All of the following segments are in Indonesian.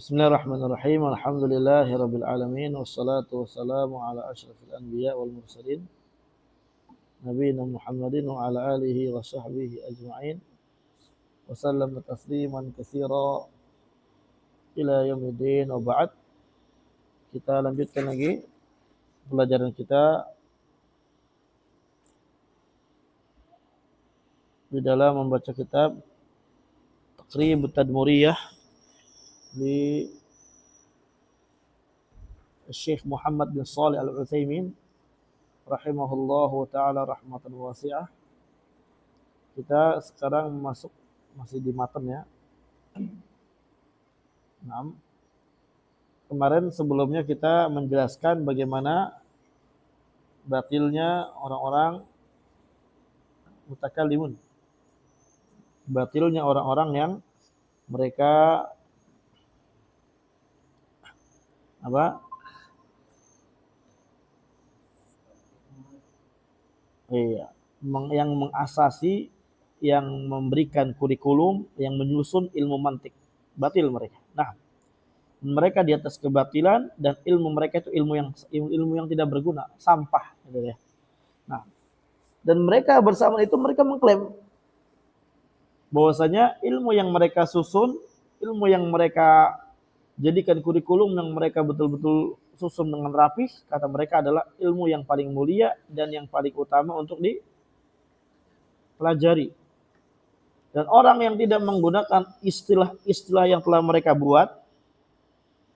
Bismillahirrahmanirrahim. Alhamdulillahirabbil alamin wassalatu wassalamu ala asyrafil anbiya wal mursalin nabiyina Muhammadin wa ala alihi wa sahbihi ajma'in wa sallama tasliman katsira ila yaumiddin wa ba'd. Kita lanjutkan lagi pelajaran kita di dalam membaca kitab Taqribut Tadmuriyah di Syekh Muhammad bin Shalih Al-Utsaimin rahimahullahu taala rahmatan wasi'ah. Kita sekarang masih di matan ya. Nah, kemarin sebelumnya kita menjelaskan bagaimana batilnya orang-orang mutakallimun. Batilnya orang-orang yang mereka yang mengasasi, yang memberikan kurikulum, yang menyusun ilmu mantik. Batil mereka. Nah, mereka di atas kebatilan dan ilmu mereka itu ilmu yang tidak berguna, sampah gitu ya. Nah, dan mereka bersama itu mereka mengklaim bahwasanya ilmu yang mereka susun, ilmu yang mereka jadikan kurikulum, yang mereka betul-betul susun dengan rapih, kata mereka adalah ilmu yang paling mulia dan yang paling utama untuk dipelajari. Dan orang yang tidak menggunakan istilah-istilah yang telah mereka buat,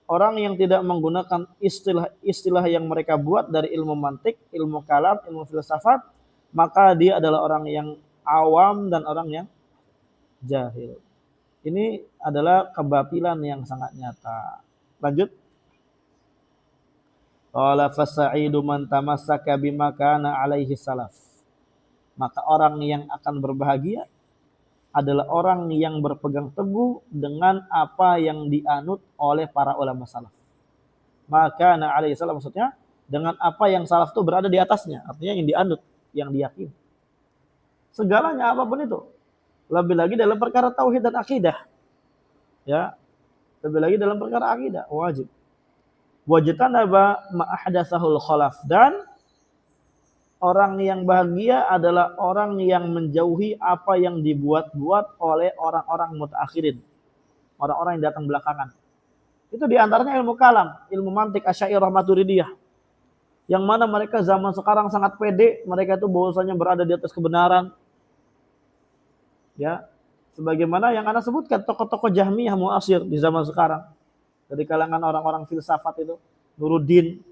orang yang tidak menggunakan istilah-istilah yang mereka buat dari ilmu mantik, ilmu kalam, ilmu filsafat, maka dia adalah orang yang awam dan orang yang jahil. Ini adalah kebatilan yang sangat nyata. Lanjut. Qala fasa'idu man tamassaka bima kana alaihi salaf. Maka orang yang akan berbahagia adalah orang yang berpegang teguh dengan apa yang dianut oleh para ulama salaf. Maka na alaihi salaf maksudnya dengan apa yang salaf itu berada di atasnya, artinya yang dianut, yang diyakini. Segalanya apapun itu. Lebih lagi dalam perkara tauhid dan akidah. Ya. Lebih lagi dalam perkara akidah wajib. Wajtanaba ma ahdatsahul khalaf, dan orang yang bahagia adalah orang yang menjauhi apa yang dibuat-buat oleh orang-orang mutaakhirin, orang-orang yang datang belakangan. Itu diantaranya ilmu kalam, ilmu mantik Asy'ariyah Maturidiyah, yang mana mereka zaman sekarang sangat pede, mereka itu bahwasanya berada di atas kebenaran. Ya, sebagaimana yang Anda sebutkan tokoh-tokoh Jahmiyah muasir di zaman sekarang. Dari kalangan orang-orang filsafat itu, Nuruddin,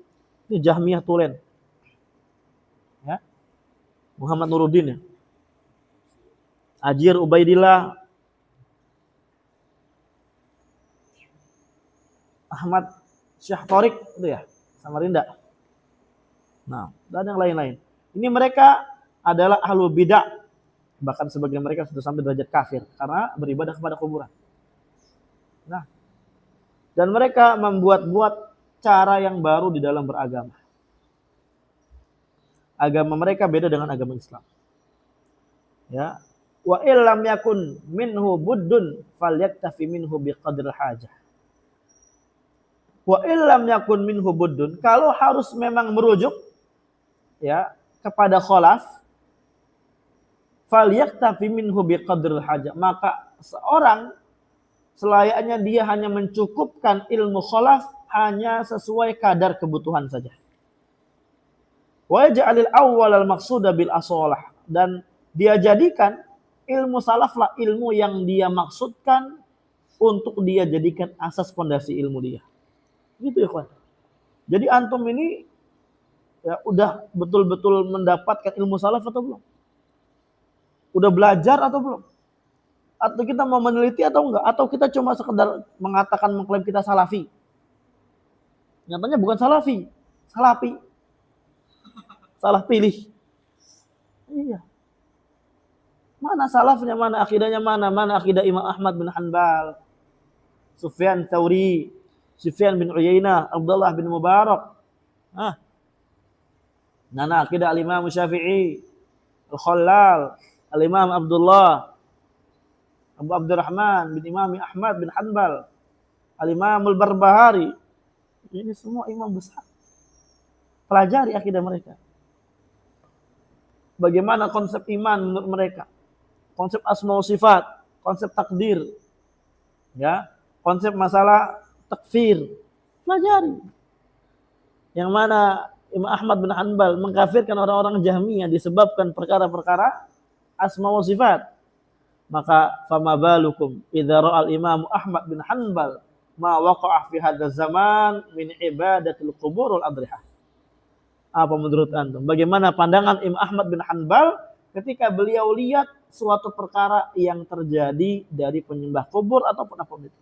itu Jahmiyah Tulen. Ya. Muhammad Nuruddin ya. Ajir Ubaidillah, Ahmad Syah Thorik itu ya, Samarinda. Nah, dan yang lain-lain. Ini mereka adalah ahlu bidah. Bahkan sebagian mereka sudah sampai derajat kafir karena beribadah kepada kuburan. Nah, dan mereka membuat-buat cara yang baru di dalam beragama. Agama mereka beda dengan agama Islam. Ya. Wa illam yakun minhu buddun falyaktafi minhu biqadril hajah. Wa illam yakun minhu buddun, kalau harus memang merujuk ya kepada khalaf, falyaktafi minhu biqadril hajah, maka seorang selayaknya dia hanya mencukupkan ilmu khalaf hanya sesuai kadar kebutuhan saja. Wa ja'alil awwal al maqsuda bil asalah, dan dia jadikan ilmu salaflah ilmu yang dia maksudkan untuk dia jadikan asas pondasi ilmu dia. Gitu ya kawan. Jadi antum ini ya udah betul-betul mendapatkan ilmu salaf atau belum? Udah belajar atau belum? Atau kita mau meneliti atau enggak? Atau kita cuma sekedar mengatakan, mengklaim kita salafi? Nyatanya bukan salafi, salafi. Salah pilih. Iya. Mana salafnya, mana akidahnya, mana akidah Imam Ahmad bin Hanbal, Sufyan Tsauri, Sufyan bin Uyainah, Abdullah bin Mubarak. Mana akidah Al-Imam Syafi'i, Al-Khallal, Al-Imam Abdullah, Abu Abdurrahman bin Imam Ahmad bin Hanbal. Al-Imamul Barbahari. Ini semua imam besar. Pelajari akidah mereka. Bagaimana konsep iman menurut mereka. Konsep asma wa sifat, konsep takdir. Ya, konsep masalah takfir. Pelajari. Yang mana Imam Ahmad bin Hanbal mengkafirkan orang-orang Jahmiyah disebabkan perkara-perkara asma wa sifat. Maka fama balukum idza ra'al Imam Ahmad bin Hanbal ma waqa'a fi hadzal zaman min ibadatil qubur wal adrihah. Apa menurut antum? Bagaimana pandangan Imam Ahmad bin Hanbal ketika beliau lihat suatu perkara yang terjadi dari penyembah kubur ataupun apa itu?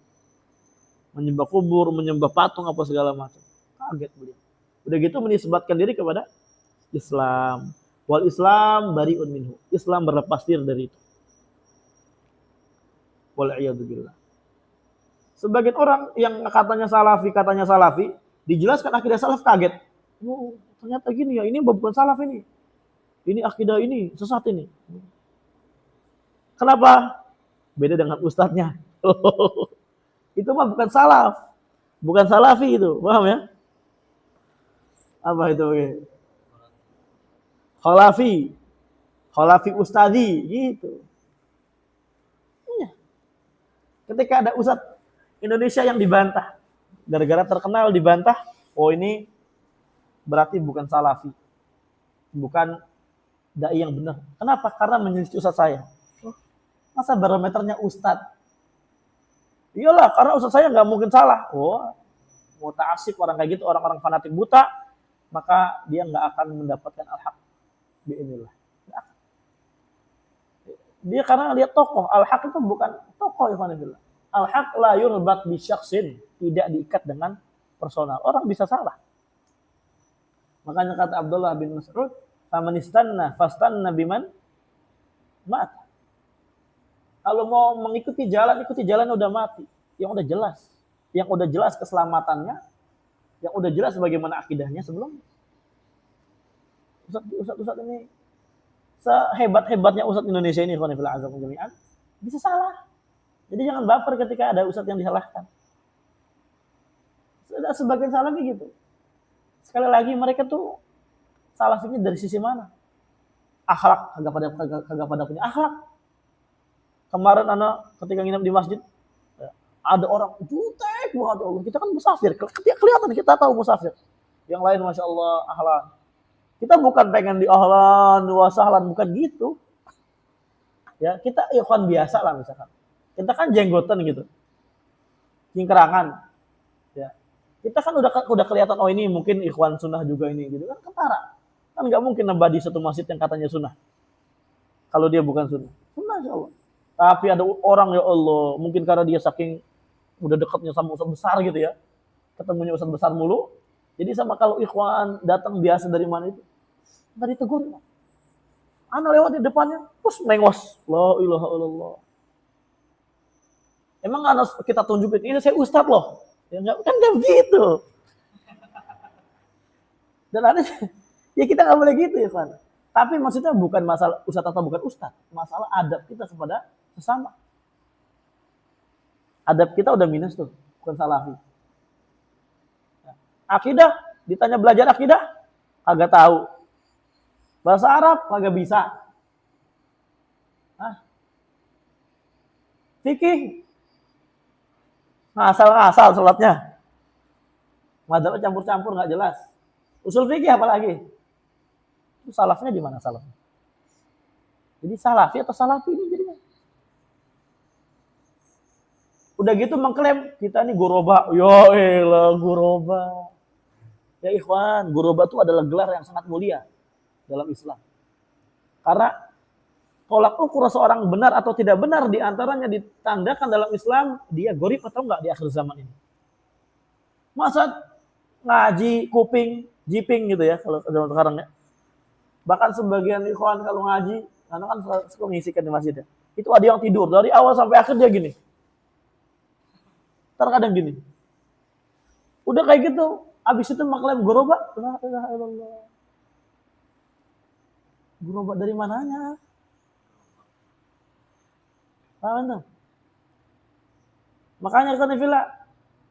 Menyembah kubur, menyembah patung apa segala macam. Kaget beliau. Udah gitu menisbatkan diri kepada Islam. Wal Islam bari'un minhu. Islam berlepas diri dari itu. Wal'iyadzubillah. Sebagian orang yang katanya salafi, dijelaskan akidah salaf kaget. Oh, ternyata gini ya, ini bukan salaf ini. Ini akidah ini, sesat ini. Kenapa? Beda dengan ustadznya. Itu mah bukan salaf. Bukan salafi itu, paham ya? Apa itu? Khalafi ustadi, gitu. Iya. Ketika ada ustadz Indonesia yang dibantah, gara-gara terkenal dibantah, oh ini berarti bukan salafi, bukan dai yang benar. Kenapa? Karena menyelisih ustadz saya. Masa barometernya ustadz? Iyalah, karena ustadz saya nggak mungkin salah. Oh, mau ta'asib orang kayak gitu, orang-orang fanatik buta, maka dia nggak akan mendapatkan al-haq. Bi'inillah. Dia karena lihat tokoh. Al-haq itu bukan tokoh, ikhwanillah. Al-haq la yurbat bi syakhsin, tidak diikat dengan personal. Orang bisa salah. Makanya kata Abdullah bin Mas'ud, "Faman istanna fastanna biman mat." Kalau mau mengikuti jalan, ikuti jalan yang udah mati, yang udah jelas, yang udah jelas keselamatannya, yang udah jelas bagaimana akidahnya sebelum. Ustaz ini sehebat-hebatnya Ustaz Indonesia ini, khonifillah azam jami'an, bisa salah. Jadi jangan baper ketika ada ustaz yang disalahkan. Sudah sebagian salafi gitu. Sekali lagi mereka tuh salafinya dari sisi mana? Akhlak, kagak pada punya akhlak. Kemarin anak ketika nginep di masjid, ada orang jutek banget, Allah. Kita kan musafir, kelihatan kita tahu musafir. Yang lain masya Allah ahlan. Kita bukan pengen di ahlan, wasahlan, bukan gitu. Ya kita ikhwan biasa lah misalkan. Kita kan jenggotan gitu, cingkrangan. Ya kita kan udah kelihatan, oh ini mungkin ikhwan sunnah juga ini gitu kan, ketara. Kan nggak mungkin nambah di satu masjid yang katanya sunnah. Kalau dia bukan sunnah, insya Allah. Tapi ada orang ya Allah, mungkin karena dia saking udah dekatnya sama ustaz besar gitu ya, ketemunya ustaz besar mulu, jadi sama kalau ikhwan datang biasa dari mana itu, tadi tegur, anak lewat di depannya, terus mengos, la ilaha illallah. Emang harus kita tunjukin, ini saya ustaz loh, ya enggak, kan nggak begitu. Dan ada, ya kita nggak boleh gitu ya kan. Tapi maksudnya bukan masalah ustaz atau bukan ustaz, masalah adab kita kepada sesama. Adab kita udah minus tuh, bukan salafi. Akidah, ditanya belajar akidah, kagak tahu. Bahasa Arab, kagak bisa. Fikih, ngasal sholatnya. Madzhabnya campur-campur, nggak jelas. Usul fikih apalagi? Itu salafnya di mana salafnya? Jadi salafi atau salafi ini jadinya? Udah gitu mengklaim kita ini guroba. Ya elah guroba. Ya ikhwan, guroba itu adalah gelar yang sangat mulia dalam Islam. Karena tolak ukur seorang benar atau tidak benar diantaranya ditandakan dalam Islam, dia gorib atau enggak di akhir zaman ini. Masa ngaji kuping, jiping gitu ya kalau zaman sekarang ya. Bahkan sebagian ikhwan kalau ngaji, karena kan suka mengisikan di masjid ya, itu ada yang tidur dari awal sampai akhir dia gini. Terkadang gini. Udah kayak gitu, abis itu mengklaim guroba, la ilaha illallah. Guroba dari mananya? Paham? Makanya kan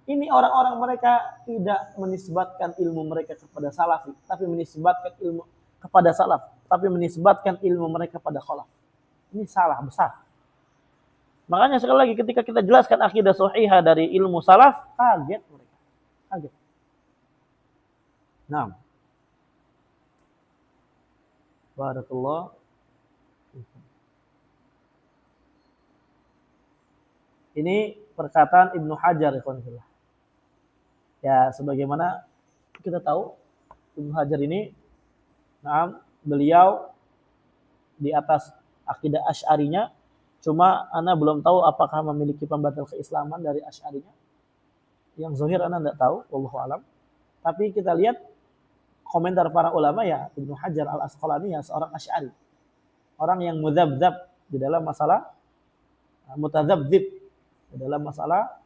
Ini orang-orang mereka tidak menisbatkan ilmu mereka kepada salafi, tapi menisbatkan ilmu kepada salaf, tapi menisbatkan ilmu mereka pada khalaf. Ini salah besar. Makanya sekali lagi ketika kita jelaskan akidah sahihah dari ilmu salaf, kaget mereka. Kaget. Nah. Barakallah. Ini perkataan Ibnu Hajar ikhwanillah. Ya, sebagaimana kita tahu Ibnu Hajar ini, beliau di atas akidah Asy'arinya, cuma ana belum tahu apakah memiliki pembatal keislaman dari Asy'arinya. Yang zahir ana enggak tahu, wallahu alam. Tapi kita lihat komentar para ulama ya, Ibnu Hajar Al-Asqalani ya seorang Asy'ari. Orang yang mudzabdzab di dalam masalah mutadzabdzib di dalam masalah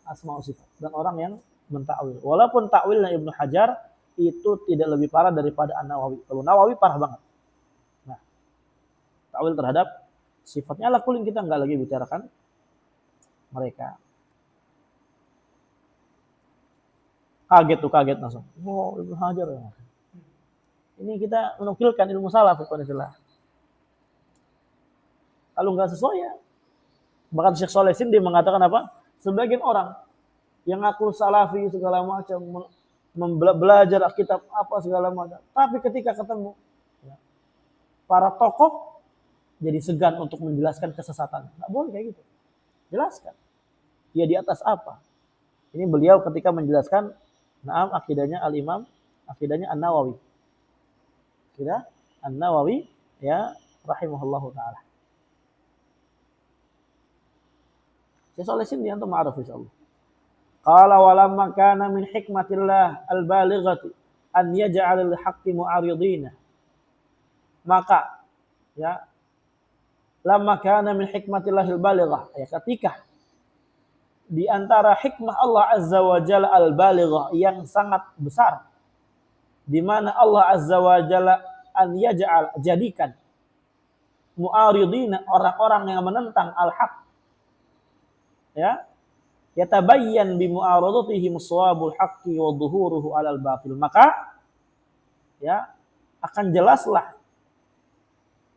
asma wa sifat, dan orang yang mentakwil. Walaupun takwilnya Ibnu Hajar itu tidak lebih parah daripada An-Nawawi. Kalau Nawawi parah banget. Nah, takwil terhadap sifatnya ala kulin kita enggak lagi bicarakan mereka. Kaget langsung. Oh, Ibnu Hajar. Ini kita menukilkan ilmu salaf ikhwanillah. Kalau enggak sesuai ya. Bahkan Syekh Shalih Sindi mengatakan apa? Sebagian orang yang ngaku salafi segala macam, belajar kitab apa segala macam, tapi ketika ketemu para tokoh jadi segan untuk menjelaskan kesesatan. Nggak boleh kayak gitu. Jelaskan. Dia di atas apa? Ini beliau ketika menjelaskan akidahnya Al-Imam, akidahnya An-Nawawi. Akidah An-Nawawi ya rahimahullahu taala. Syekh Shalih Sindi antum ma'ruf insyaallah. Qala walamma kana min hikmatillah al-balighati an yaj'al al-haqqi mu'aridina. Maka ya lamma kana min hikmatillah al-balighah, ya ketika di antara hikmah Allah Azza wa Jalla al-balighah yang sangat besar, di mana Allah Azza wa Jalla an yaj'al jadikan mu'aridina orang-orang yang menentang al-haq, ya yatabayyan bi mu'aradatihim shawabul haqqi wa dhuhuruhu 'alal batil, maka ya akan jelaslah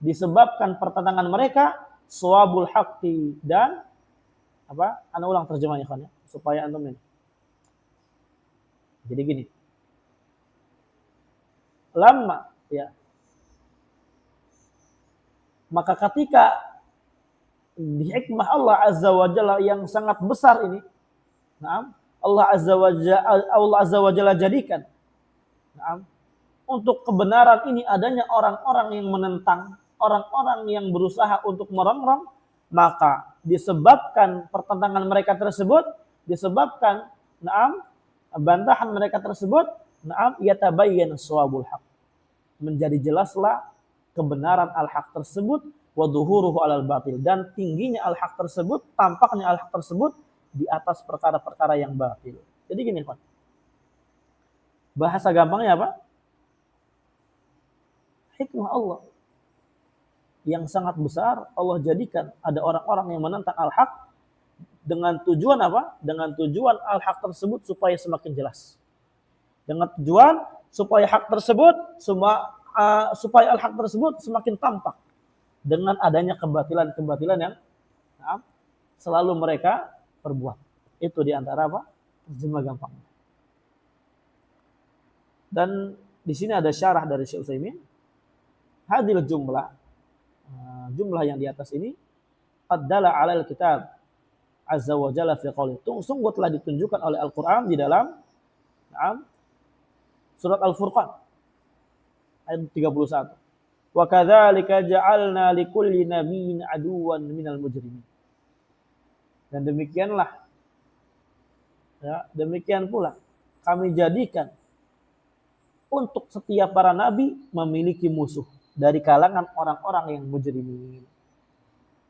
disebabkan pertentangan mereka shawabul haqqi, dan apa? Ana ulang terjemahnya kan ya supaya antum ini. Jadi gini. Lama ya. Maka ketika di hikmah Allah Azza wa Jalla yang sangat besar ini, Allah Azza wa Jalla jadikan untuk kebenaran ini adanya orang-orang yang menentang, orang-orang yang berusaha untuk merongrong, maka disebabkan pertentangan mereka tersebut, disebabkan bantahan mereka tersebut, yatabayyan shawabul haq, menjadi jelaslah kebenaran al-haq tersebut, wa dhuhuruhu 'alal batil, dan tingginya al-haq tersebut, tampaknya al-haq tersebut di atas perkara-perkara yang batil. Jadi gini, Pak. Bahasa gampangnya apa? Hikmah Allah yang sangat besar, Allah jadikan ada orang-orang yang menentang al-haq dengan tujuan apa? Dengan tujuan al-haq tersebut supaya semakin jelas. Dengan tujuan supaya hak tersebut supaya al-haq tersebut semakin tampak dengan adanya kebatilan-kebatilan yang selalu mereka perbuat. Itu diantara apa? Terjemah gampangnya. Dan di sini ada syarah dari Syekh Utsaimin. Hadil jumlah yang di atas ini qad dalla 'alal kitab azza wa jalla fi qouli. Sungguh telah ditunjukkan oleh Al-Qur'an di dalam surat Al-Furqan ayat 31. Wa kadzalika ja'alna likulli nabiyyin aduwwan minal mujrimin. Dan demikianlah ya, demikian pula kami jadikan untuk setiap para nabi memiliki musuh dari kalangan orang-orang yang mujrimin.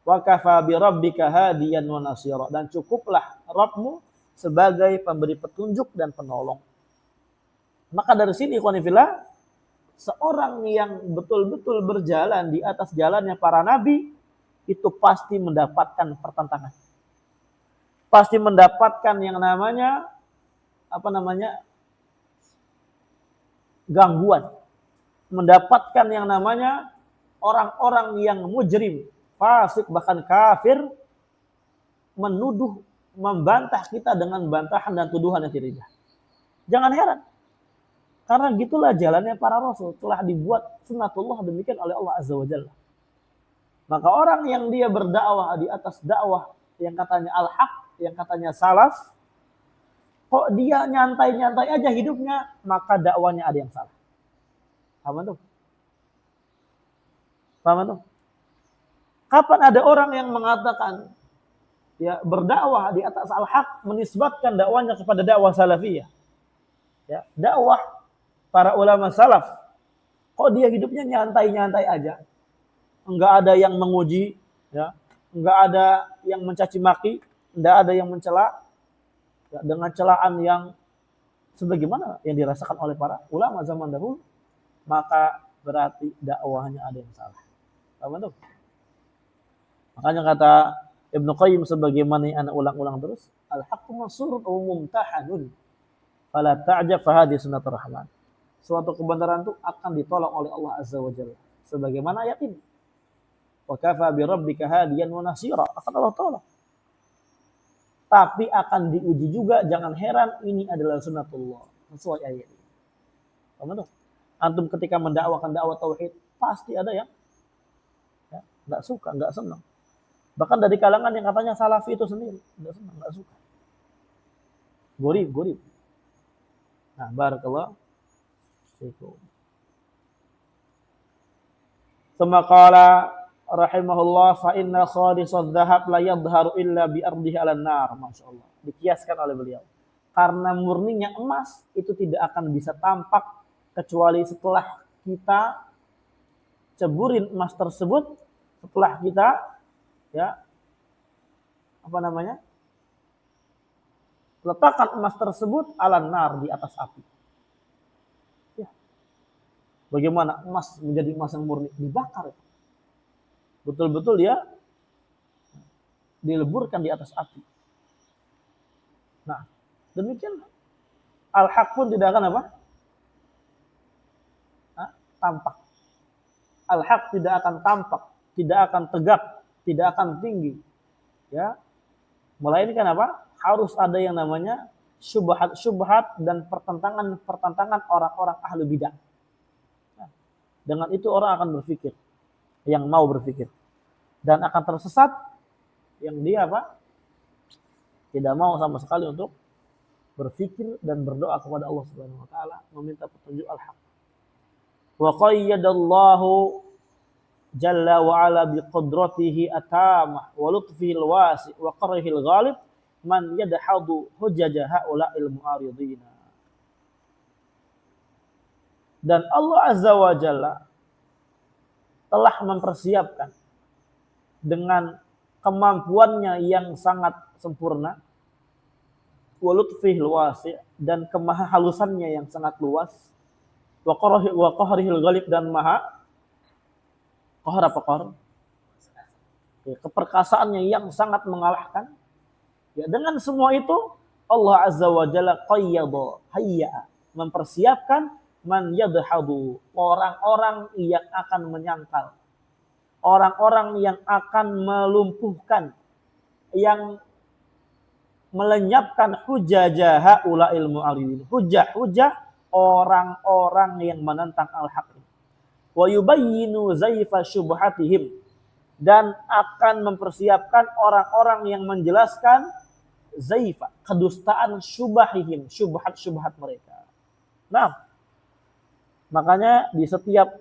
Wa kafa bi rabbika hadiyan wa nasira, dan cukuplah Rabbmu sebagai pemberi petunjuk dan penolong. Maka dari sini ikhwan fillah, seorang yang betul-betul berjalan di atas jalannya para nabi itu pasti mendapatkan pertentangan. pasti mendapatkan yang namanya gangguan, mendapatkan yang namanya orang-orang yang mujrim, fasik bahkan kafir menuduh, membantah kita dengan bantahan dan tuduhan yang tidak. Jangan heran. Karena gitulah jalannya para rasul, telah dibuat sunnatullah demikian oleh Allah Azza wa Jalla. Maka orang yang dia berdakwah di atas dakwah yang katanya al-haq, yang katanya salaf, kok dia nyantai-nyantai aja hidupnya, maka dakwanya ada yang salah. Paham tuh? Paham tuh? Kapan ada orang yang mengatakan ya berdakwah di atas al-haq, menisbatkan dakwanya kepada dakwah salafiyah? Ya, dakwah para ulama salaf, kok dia hidupnya nyantai-nyantai aja? Enggak ada yang menguji, ya, enggak ada yang mencaci maki, enggak ada yang mencela, ya, dengan celaan yang sebagaimana yang dirasakan oleh para ulama zaman dahulu, maka berarti dakwahnya ada yang salah. Paham tuh? Makanya kata Ibnu Qayyim sebagaimana yang anak ulang-ulang terus, al-haqqu mansurun aw mumtahanun. Fala ta'jab fa hadhihi sunnatur rahman. Suatu kebenaran itu akan ditolak oleh Allah Azza wa Jalla. Sebagaimana ayat ini. Wa kafa bi rabbika hadiyan wa nasira. Akan Allah tolak. Tapi akan diuji juga, jangan heran, ini adalah sunnatullah. Sesuai ayat ini. Paham tuh? Antum ketika mendakwakan dakwah tauhid, pasti ada yang ya, enggak suka, enggak senang. Bahkan dari kalangan yang katanya salafi itu sendiri, enggak senang, enggak suka. Gorib. Nah, barakallahu fikum. Tsumma qala rahimahullah fa inna khalisad dhahab la yadhharu illa bi ardihi 'alan nar. Masyaallah. Dikiaskan oleh beliau. Karena murninya emas itu tidak akan bisa tampak kecuali setelah kita ceburin emas tersebut, setelah kita ya letakkan emas tersebut 'alan nar, di atas api. Ya. Bagaimana emas menjadi emas yang murni? Dibakar. Betul-betul dia dileburkan di atas api. Nah, demikian al-haq pun tidak akan tampak. Al-haq tidak akan tampak, tidak akan tegak, tidak akan tinggi. Ya. Melainkan harus ada yang namanya syubhat dan pertentangan orang-orang ahli bidah. Nah, dengan itu orang akan berpikir, yang mau berpikir, dan akan tersesat yang dia tidak mau sama sekali untuk berpikir dan berdoa kepada Allah Subhanahu wa taala, meminta petunjuk al-haq. Wa qayyadallahu jalla wa ala bi qudratihi atamah wa lutfihi al-wasi' wa qarrihi al-ghalib man yadhadu hujjaja haula'il mu'aridina. Dan Allah Azza wa Jalla telah mempersiapkan dengan kemampuannya yang sangat sempurna, wa lutfihil wasi', dan kemahahalusannya yang sangat luas, wa qahrihil ghalib, dan maha qahar, keperkasaannya yang sangat mengalahkan. Ya, dengan semua itu Allah Azza wa Jalla hayya, mempersiapkan man yadhadu, orang-orang yang akan menyangkal, orang-orang yang akan melumpuhkan, yang melenyapkan hujjajah haula'il mu'aridin, hujjah orang-orang yang menentang al-haq, wa yubayyinu zaifa syubhatihim, dan akan mempersiapkan orang-orang yang menjelaskan zaifa, kedustaan syubhatihim, syubhat mereka. Nah, makanya di setiap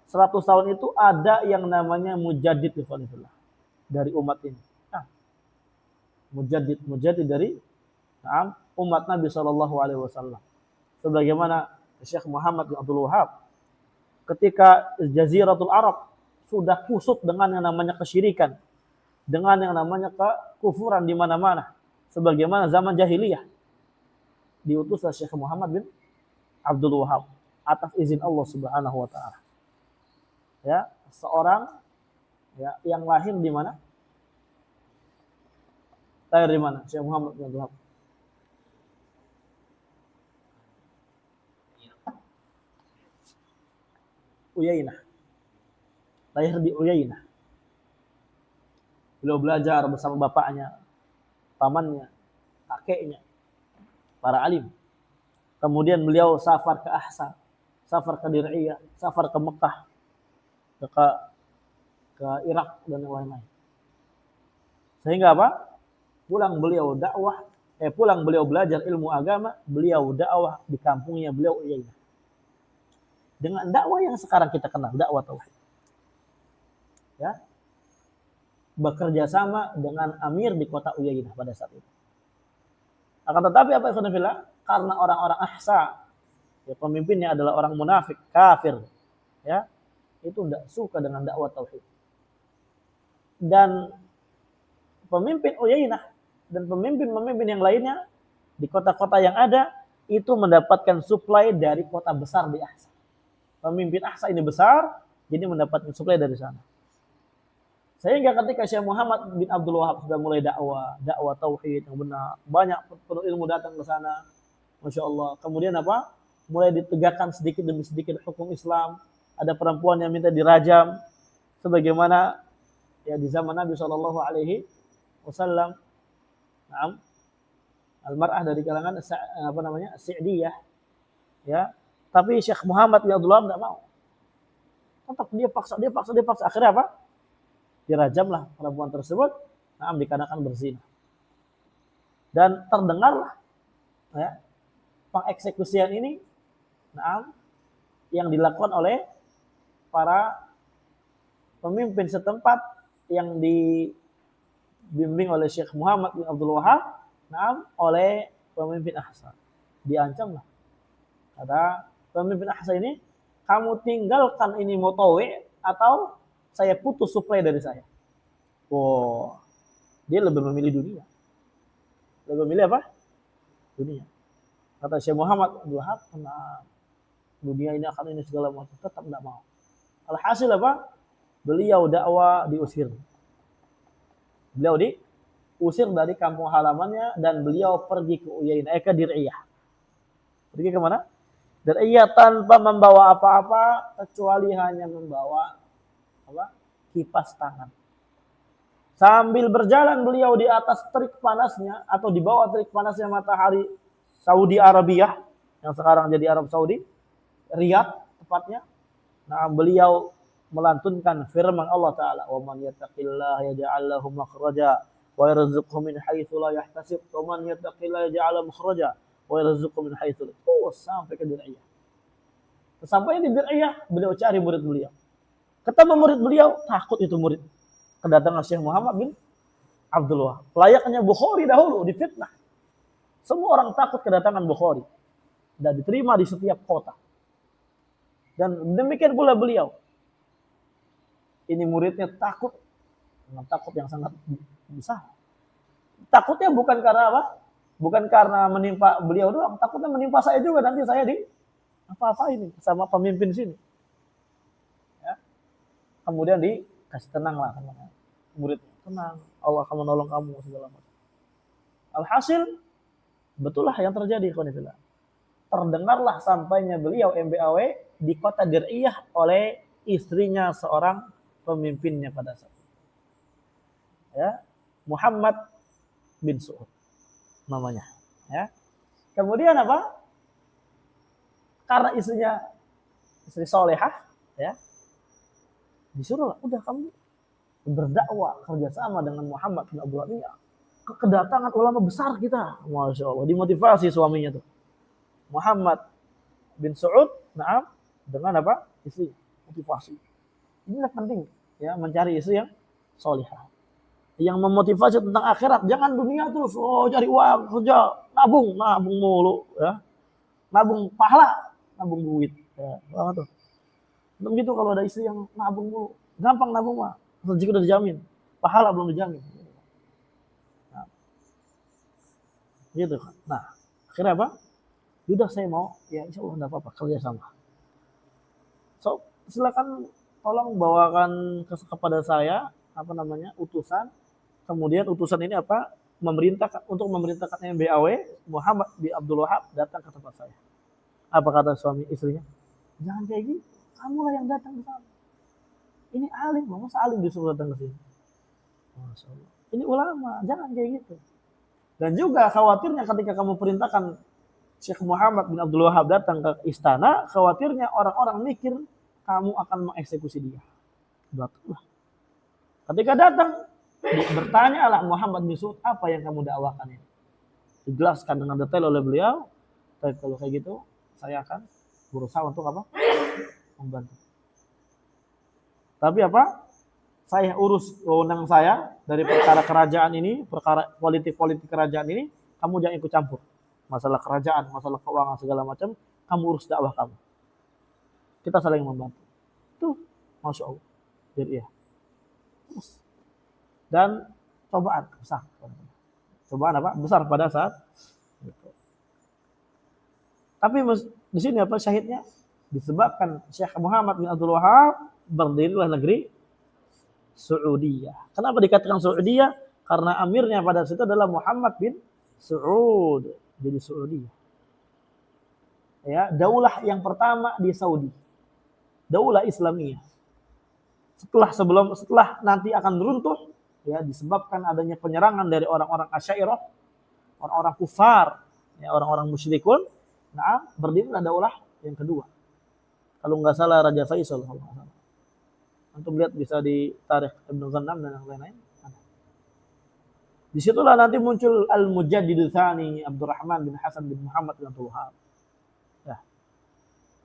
100 tahun itu ada yang namanya mujaddid dari umat ini. Nah, mujaddid dari umat Nabi SAW. Sebagaimana Syekh Muhammad bin Abdul Wahab, ketika Jaziratul Arab sudah kusut dengan yang namanya kesyirikan, dengan yang namanya kekufuran di mana-mana, sebagaimana zaman jahiliyah, diutuslah Syekh Muhammad bin Abdul Wahab atas izin Allah Subhanahu wa taala. Ya, seorang ya yang lahir di mana? Lahir di mana? Syekh Muhammad bin Abdul Wahab. Uyainah. Lahir di Uyainah. Beliau belajar bersama bapaknya, pamannya, kakeknya, para alim. Kemudian beliau safar ke Ahsa, safar ke Dir'iyah, safar ke Mekah, ke Irak dan yang lain-lain. Sehingga apa? Pulang beliau belajar ilmu agama, beliau dakwah di kampungnya beliau Uyainah. Dengan dakwah yang sekarang kita kenal, dakwah tauhid. Ya. Bekerja sama dengan amir di kota Uyainah pada saat itu. Akan tetapi apa yang sudah karena orang-orang Ahsa, ya, pemimpinnya adalah orang munafik, kafir, ya, itu tidak suka dengan dakwah tauhid. Dan pemimpin Uyainah dan pemimpin-pemimpin yang lainnya di kota-kota yang ada itu mendapatkan suplai dari kota besar di Ahsa. Pemimpin Ahsa ini besar, jadi mendapatkan suplai dari sana. Sehingga ketika Syekh Muhammad bin Abdul Wahab sudah mulai dakwah tauhid yang benar, banyak penuh ilmu datang ke sana, masya Allah. Kemudian apa? Mulai ditegakkan sedikit demi sedikit hukum Islam. Ada perempuan yang minta dirajam, sebagaimana ya di zaman Nabi Shallallahu Alaihi Wasallam. Al-mar'ah dari kalangan Sa'diyah, ya. Tapi Syekh Muhammad bin Abdul Wahab tidak mau. Tetap dia paksa. Akhirnya apa? Dirajamlah perempuan tersebut, dikarenakan berzina. Dan terdengarlah ya, pengeksekusian ini yang dilakukan oleh para pemimpin setempat yang dibimbing oleh Syekh Muhammad bin Abdul Wahab oleh pemimpin Ahsa. Diancamlah. Kata pemimpin Ahsa ini, kamu tinggalkan ini Motowe atau saya putus suplai dari saya. Oh, dia lebih memilih dunia. Lebih memilih apa? Dunia. Kata Syekh Muhammad Abdul Wahab, dunia ini akan ini segala macam, tetap tidak mau. Alhasil apa? Beliau dakwah diusir. Beliau diusir dari kampung halamannya dan beliau pergi ke Uyainah, ke Dir'iyah. Pergi ke mana? Dir'iyah tanpa membawa apa-apa kecuali hanya membawa kipas tangan. Sambil berjalan beliau di atas terik panasnya atau di bawah terik panasnya matahari Saudi Arabia yang sekarang jadi Arab Saudi, Riyadh tepatnya. Beliau melantunkan firman Allah Taala, "Wa man yattaqillaha yaj'al lahu makhraja wa yarzuqhu min haitsu la yahtasib, wa man yattaqillaha yaj'al lahu makhraja wa yarzuqhu min haitsu la yahtasib." Sampai ke Dir'iyah. Sampai di Dir'iyah beliau cari murid beliau. Ketemu murid beliau, takut itu murid. Kedatangan Syekh Muhammad bin Abdul Wahab. Layaknya Bukhari dahulu difitnah. Semua orang takut kedatangan Bukhari. Dan diterima di setiap kota. Dan demikian pula beliau. Ini muridnya takut. Dengan takut yang sangat besar. Takutnya bukan karena apa? Bukan karena menimpa beliau doang. Takutnya menimpa saya juga. Nanti saya apa ini sama pemimpin sini. Kemudian dikasih tenanglah murid, tenang, Allah akan menolong kamu segala macam. Alhasil betullah yang terjadi, khonifillah. Terdengarlah sampainya beliau MBAW di kota Dir'iyah oleh istrinya seorang pemimpinnya pada saat itu. Ya, Muhammad bin Su'ud namanya. Ya. Kemudian apa? Karena istri solehah, ya, disuruh, udah kamu berdakwah kerjasama dengan Muhammad bin Abdul Wahab. Kedatangan ulama besar kita, masya Allah, dimotivasi suaminya tuh Muhammad bin Su'ud, dengan apa? Istri, motivasi. Ini penting, ya, mencari istri yang solihah, yang memotivasi tentang akhirat. Jangan dunia terus, cari uang, kerja, nabung mulu, ya, nabung pahala, nabung duit, ya, tuh. Begitu kalau ada istri yang nabung mulu, gampang nabung mah, rezeki udah dijamin, pahala belum dijamin. Gitu kan. Nah, akhirnya apa? Udah saya mau, ya insya Allah enggak apa-apa, kerja sama. So, silakan tolong bawakan kepada saya utusan. Kemudian utusan ini apa? memerintahkan MBAW Muhammad bin Abdul Wahab datang ke tempat saya. Apa kata suami istrinya? Jangan kayak gini, kamulah yang datang ke sana. Ini alim, masa alim disuruh datang ke sini? Masya Allah. Ini ulama, jangan kayak gitu. Dan juga khawatirnya ketika kamu perintahkan Syekh Muhammad bin Abdul Wahab datang ke istana, khawatirnya orang-orang mikir kamu akan mengeksekusi dia. Betul. Ketika datang, bertanyalah Muhammad bin Saud, apa yang kamu dakwakan ini? Dijelaskan dengan detail oleh beliau. Tapi kalau kayak gitu, saya akan berusaha untuk apa? Membantu. Tapi apa? Saya urus wewenang saya dari perkara kerajaan ini, perkara politik kerajaan ini, kamu jangan ikut campur. Masalah kerajaan, masalah keuangan segala macam, kamu urus dakwah kamu. Kita saling membantu. Tuh, Masya Allah. Jadi ya. Dan cobaan besar. Cobaan apa? Besar pada saat itu. Tapi di sini apa syahidnya? Disebabkan Syekh Muhammad bin Abdul Wahab berdirilah negeri Saudiyah. Kenapa dikatakan Saudiyah? Karena amirnya pada situ adalah Muhammad bin Saud. Jadi Saudiyah. Ya, daulah yang pertama di Saudi. Daulah Islamiyah. Setelah nanti akan runtuh, ya disebabkan adanya penyerangan dari orang-orang Asy'ariyah, orang-orang kufar, ya orang-orang musyrikun. Nah, berdirilah daulah yang kedua. Kalau nggak salah Raja Faisal. Antum lihat bisa di Tarikh Ibnu Ghannam dan yang lain-lain. Disitulah nanti muncul Al-Mujaddid Tsani Abdurrahman bin Hasan bin Muhammad bin Abdul Wahab. Ya.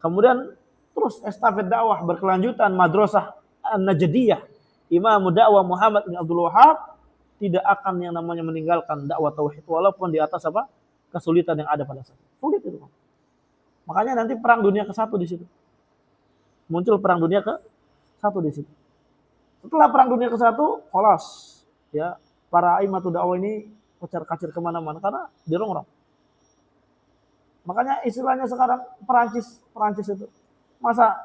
Kemudian terus estafet dakwah berkelanjutan Madrasah An-Najdiyah. Imam dakwah Muhammad bin Abdul Wahab tidak akan yang namanya meninggalkan dakwah tauhid walaupun di atas apa? Kesulitan yang ada pada saat itu. Sulit itu. Makanya nanti perang dunia ke-1 di situ. Muncul perang dunia ke-1 di situ. Setelah perang dunia ke-1, kholas, ya para imam dakwah ini kocar-kacir kemana-mana karena dirongrong. Makanya istilahnya sekarang Perancis itu, masa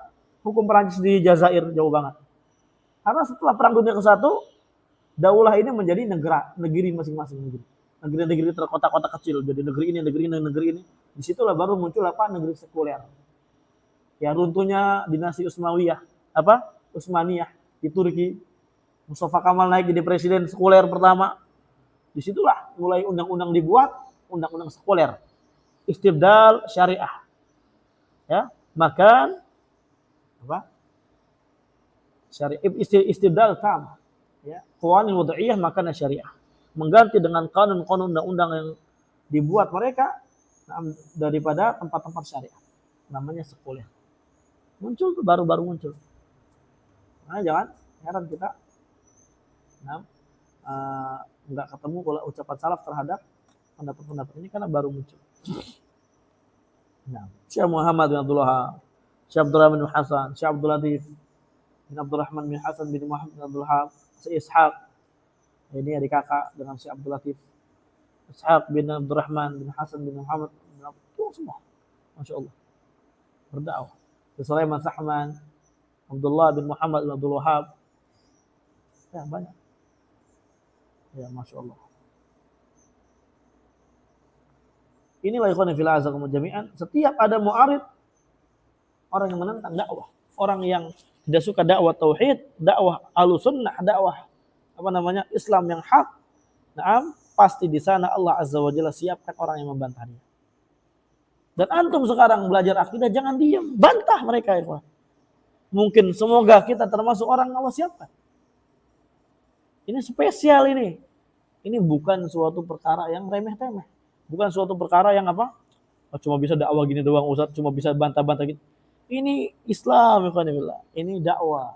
hukum Perancis di Jazair jauh banget. Karena setelah perang dunia ke-1, daulah ini menjadi negeri masing-masing negeri. Negeri-negeri terkota-kota kecil, jadi negeri ini. Disitulah baru muncul apa? Negeri sekuler. Ya runtuhnya dinasti Utsmaniyah di Turki. Mustafa Kamal naik jadi presiden sekuler pertama. Disitulah mulai undang-undang dibuat, undang-undang sekuler. Istibdal syariah. Ya, makan apa? Syariah istibdal tam. Ya, qawanin wad'iyah makan syariah. Mengganti dengan kanun-kanun undang-undang yang dibuat mereka daripada tempat-tempat syariah. Namanya sekuler. Muncul tuh baru-baru muncul. Nah, jangan heran kita nggak ketemu kalau ucapan salaf terhadap pendapat-pendapat ini karena baru muncul. Nah, Syekh Muhammad bin Abdul Wahab, Syekh Abdurrahman bin Hasan, Syekh Abdul Latif bin Abdurrahman bin Hasan bin Muhammad bin Abdul Wahab, Syekh Ishaq, ini adik kakak dengan Syekh Abdul Latif, Ishaq bin Abdurrahman bin Hasan bin Muhammad bin Abdul semua, Masya Allah, berdakwah. Sulaiman Sahman, Abdullah bin Muhammad bin Abdul Wahab, ya banyak. Ya, Masya Allah. Inilah ikhwan fillah azakumullah jami'an. Setiap ada mu'arid, orang yang menentang dakwah, orang yang tidak suka dakwah tauhid, dakwah ahlussunnah, dakwah Islam yang hak, pasti di sana Allah azza wa jalla siapkan orang yang membantahnya. Dan antum sekarang belajar akidah jangan diam, bantah mereka ikhwan. Mungkin semoga kita termasuk orang Allah siapkan. Ini spesial ini. Ini bukan suatu perkara yang remeh-temeh. Bukan suatu perkara yang apa? Cuma bisa dakwah gini doang Ustaz, cuma bisa bantah-bantah gitu. Ini Islam, ini dakwah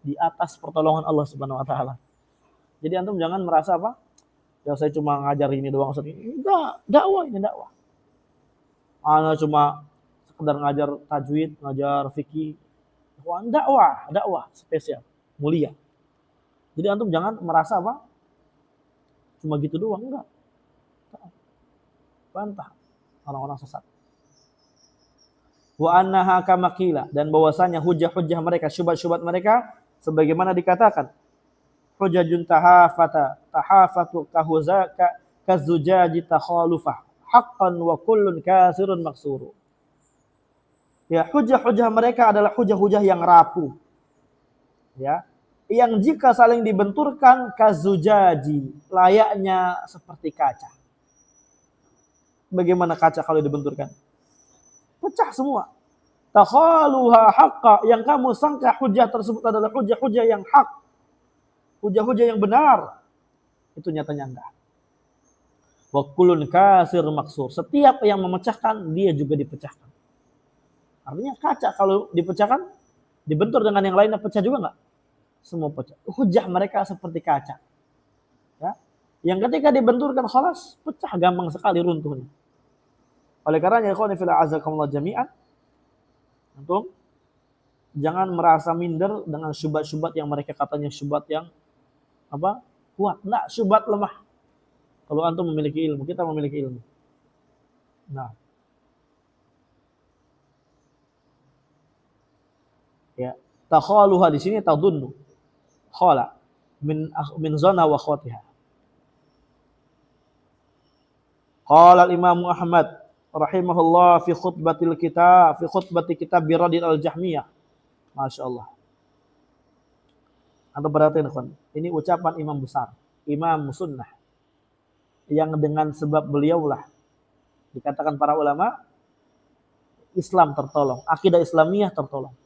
di atas pertolongan Allah Subhanahu wa taala. Jadi antum jangan merasa apa? Ya saya cuma ngajar ini doang Ustaz. Enggak, dakwah ini dakwah. Ana cuma sekedar ngajar tajwid, ngajar fikih. Dakwah spesial, mulia. Jadi antum jangan merasa apa? Cuma gitu doang, enggak. Bantah orang-orang sesat. Wa annaha kama qila, dan bahwasanya hujah-hujah mereka, syubhat-syubhat mereka sebagaimana dikatakan. hujajun tahafatu kahuzaka kazujaji takhalufah haqqan wa kullun kasirun maksuru. Ya, hujah-hujah mereka adalah hujah-hujah yang rapuh. Ya, yang jika saling dibenturkan kazujaji, layaknya seperti kaca. Bagaimana kaca kalau dibenturkan? Pecah semua. Takhaluha haqqa, yang kamu sangka hujah tersebut adalah hujah-hujah yang hak, hujah-hujah yang benar, itu nyatanya enggak. Wa kullun kasir maksur, setiap yang memecahkan dia juga dipecahkan. Artinya kaca kalau dipecahkan, dibentur dengan yang lainnya pecah juga enggak? Semua pecah. Hujah mereka seperti kaca. Ya. Yang ketika dibenturkan khalas, pecah gampang sekali runtuhnya. Oleh karenanya ikhwani fillah azakumullah jami'an, antum jangan merasa minder dengan syubhat-syubhat yang mereka katanya syubhat yang kuat. Enggak, syubhat lemah. Kalau antum memiliki ilmu, kita memiliki ilmu. Nah. Ya, takhaluha di sini tadunnu. Khala min zana wa khawatiha. Qala al-Imam Ahmad rahimahullah fi khutbati kitab Biradil al-Jahmiyah. Masya Allah. Antum perhatiin kan, ini ucapan imam besar, imam sunnah, yang dengan sebab beliaulah dikatakan para ulama Islam tertolong, akidah Islamiyah tertolong.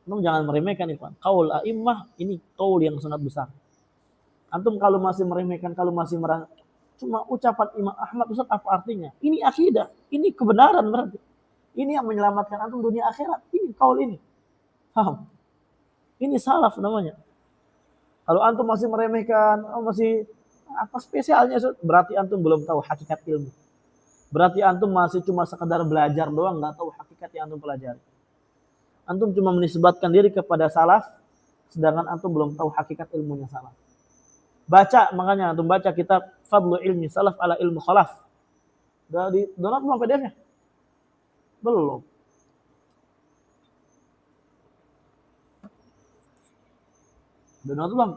Antum jangan meremehkan ikhwan. Qaul a'immah ini qaul yang sangat besar. Antum kalau masih meremehkan, kalau masih merasa cuma ucapan Imam Ahmad, Ustaz apa artinya? Ini akidah, ini kebenaran berarti. Ini yang menyelamatkan antum dunia akhirat. Ini qaul ini. Paham? Ini salaf namanya. Kalau antum masih meremehkan, masih apa spesialnya, berarti antum belum tahu hakikat ilmu. Berarti antum masih cuma sekedar belajar doang, nggak tahu hakikat yang antum pelajari. Antum cuma menisbatkan diri kepada salaf, sedangkan antum belum tahu hakikat ilmunya salaf. Baca, makanya antum baca kitab Fadlu Ilmi Salaf ala Ilmu Khalaf. Udah di download belum PDF-nya? Belum. Download belum?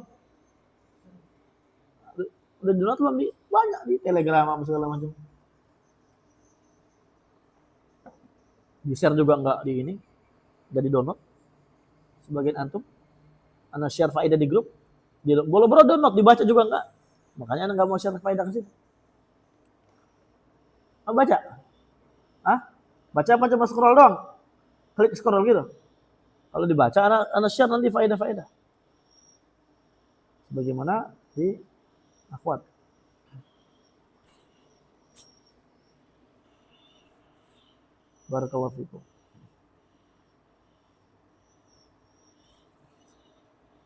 Udah download belum? Banyak di Telegram apa segala macam. Di-share juga enggak di ini. Udah di download. Sebagian antum ana share faedah di grup. Boleh bro download, dibaca juga enggak. Makanya ana enggak mau share faedah ke situ. Mau baca? Hah? Baca apa cuma scroll doang? Klik scroll gitu. Kalau dibaca ana share nanti faedah-faedah. Bagaimana di akhwat. Barakallahu fikum.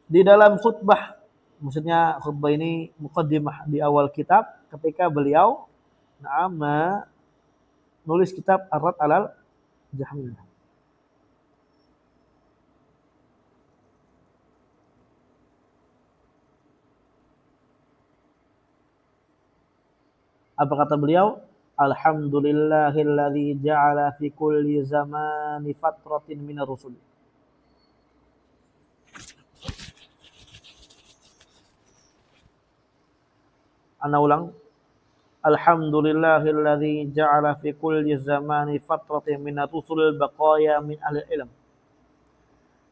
Di dalam khutbah, maksudnya khutbah ini muqaddimah di awal kitab, ketika beliau nulis kitab Ar-Rad 'alal Jahmiyah. Apa kata beliau? Alhamdulillahilladzi ja'ala fi kulli zamani fatratin minar rusul. Ana ulang. Alhamdulillahilladzi ja'ala fi kulli zamani fatratin minar rusul baqaya min ahli ilm.